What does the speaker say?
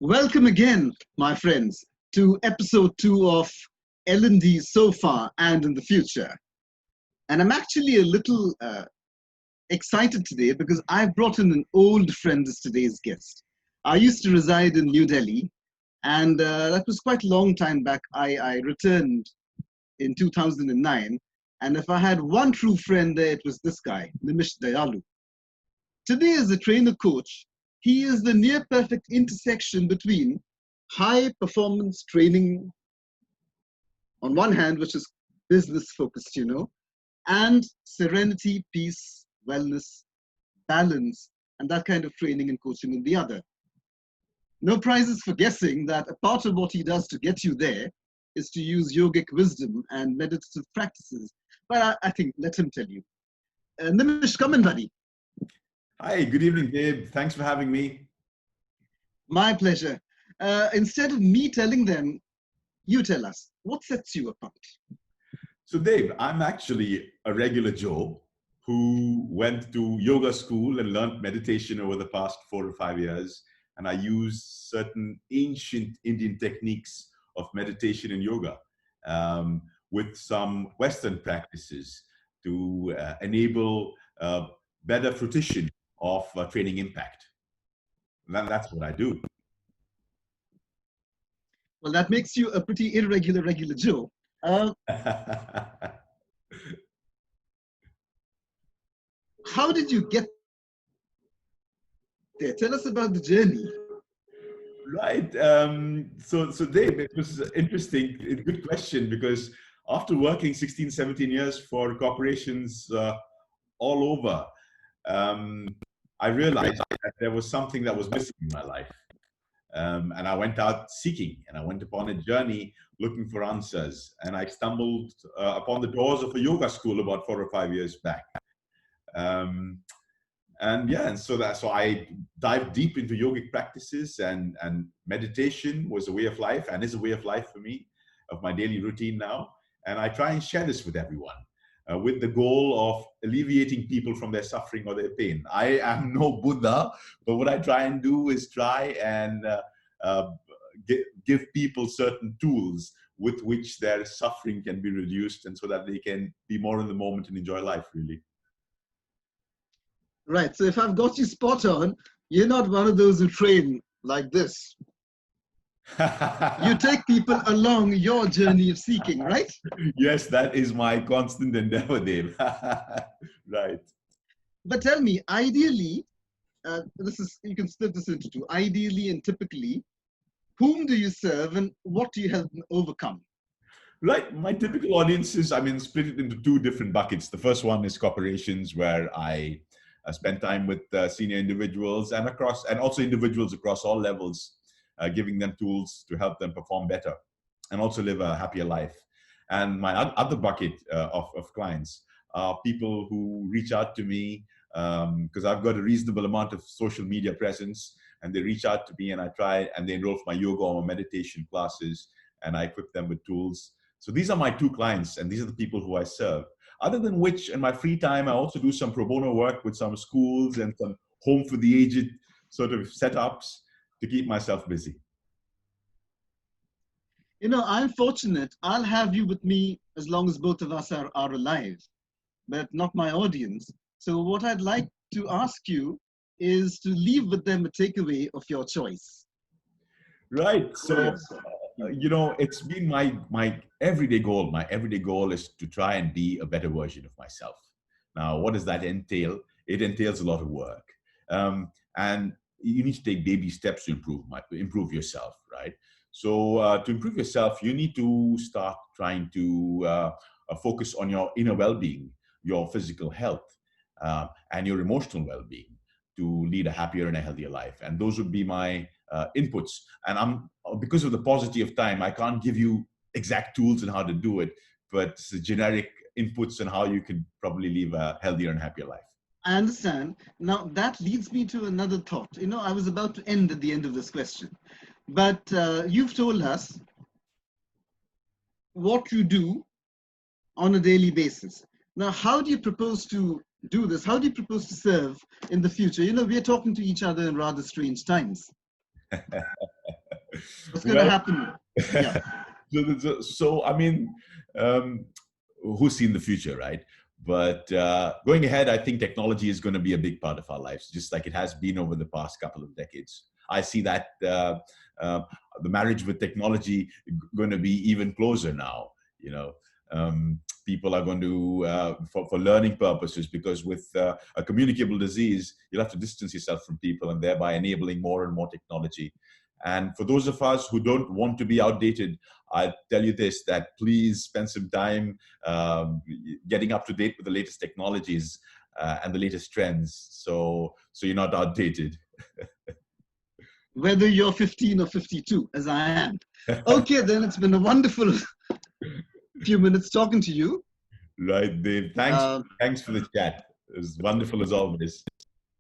Welcome again, my friends, to episode 2 of L&D so far and in the future. And I'm actually a little excited today because I've brought in an old friend as today's guest. I used to reside in New Delhi, and that was quite a long time back. I returned in 2009, and if I had one true friend there, it was this guy, Nimish Dayalu. Today, as a trainer coach, he is the near perfect intersection between high performance training on one hand, which is business focused, and serenity, peace, wellness, balance, and that kind of training and coaching on the other. No prizes for guessing that a part of what he does to get you there is to use yogic wisdom and meditative practices. But I think, let him tell you. Nimish, come in, buddy. Hi, good evening, Dave. Thanks for having me. My pleasure. Instead of me telling them, you tell us, what sets you apart? So, Dave, I'm actually a regular Joe who went to yoga school and learned meditation over the past 4 to 5 years. And I use certain ancient Indian techniques of meditation and yoga with some Western practices to enable better fruition of training impact. And that's what I do. Well, that makes you a pretty irregular regular Joe. How did you get there? Tell us about the journey. Right. So Dave, it was interesting, a good question, because after working 16, 17 years for corporations all over, I realized that there was something that was missing in my life. And I went out seeking, and I went upon a journey looking for answers. And I stumbled upon the doors of a yoga school about 4 or 5 years back. And so I dived deep into yogic practices, and meditation was a way of life and is a way of life for me, of my daily routine now. And I try and share this with everyone. With the goal of alleviating people from their suffering or their pain. I am no Buddha, but what I try and do is try and give people certain tools with which their suffering can be reduced, and so that they can be more in the moment and enjoy life, really. Right, so if I've got you spot on, you're not one of those who train like this. You take people along your journey of seeking, right? Yes, that is my constant endeavor, Dave. Right. But tell me, ideally, you can split this into two. Ideally and typically, whom do you serve and what do you help them overcome? Right. My typical audience is, split it into 2 different buckets. The first one is corporations, where I spend time with senior individuals and also individuals across all levels, giving them tools to help them perform better and also live a happier life. And my other bucket of clients are people who reach out to me because I've got a reasonable amount of social media presence, and they reach out to me, and they enroll for my yoga or my meditation classes, and I equip them with tools. So these are my 2 clients, and these are the people who I serve. Other than which, in my free time, I also do some pro bono work with some schools and some home for the aged sort of setups to keep myself busy. I'm fortunate. I'll have you with me as long as both of us are alive, but not my audience. So what I'd like to ask you is to leave with them a takeaway of your choice. Right. So, it's been my everyday goal. My everyday goal is to try and be a better version of myself. Now, what does that entail? It entails a lot of work. And you need to take baby steps to improve yourself, right? So to improve yourself, you need to start trying to focus on your inner well-being, your physical health, and your emotional well-being to lead a happier and a healthier life. And those would be my inputs. And because of the paucity of time, I can't give you exact tools on how to do it, but generic inputs on how you could probably live a healthier and happier life. I understand. Now, that leads me to another thought. I was about to end at the end of this question, but you've told us what you do on a daily basis. Now, how do you propose to do this? How do you propose to serve in the future? We are talking to each other in rather strange times. What's going to Well, happen? Yeah. so I mean, who's seen the future, right? But going ahead, I think technology is going to be a big part of our lives, just like it has been over the past couple of decades. I see that the marriage with technology going to be even closer now. You know, people are going to for learning purposes, because with a communicable disease, you'll have to distance yourself from people, and thereby enabling more and more technology. And for those of us who don't want to be outdated, I tell you this, that please spend some time getting up to date with the latest technologies and the latest trends, so you're not outdated. Whether you're 15 or 52, as I am. Okay, then it's been a wonderful few minutes talking to you. Right, Dave. Thanks for the chat. It was wonderful as always.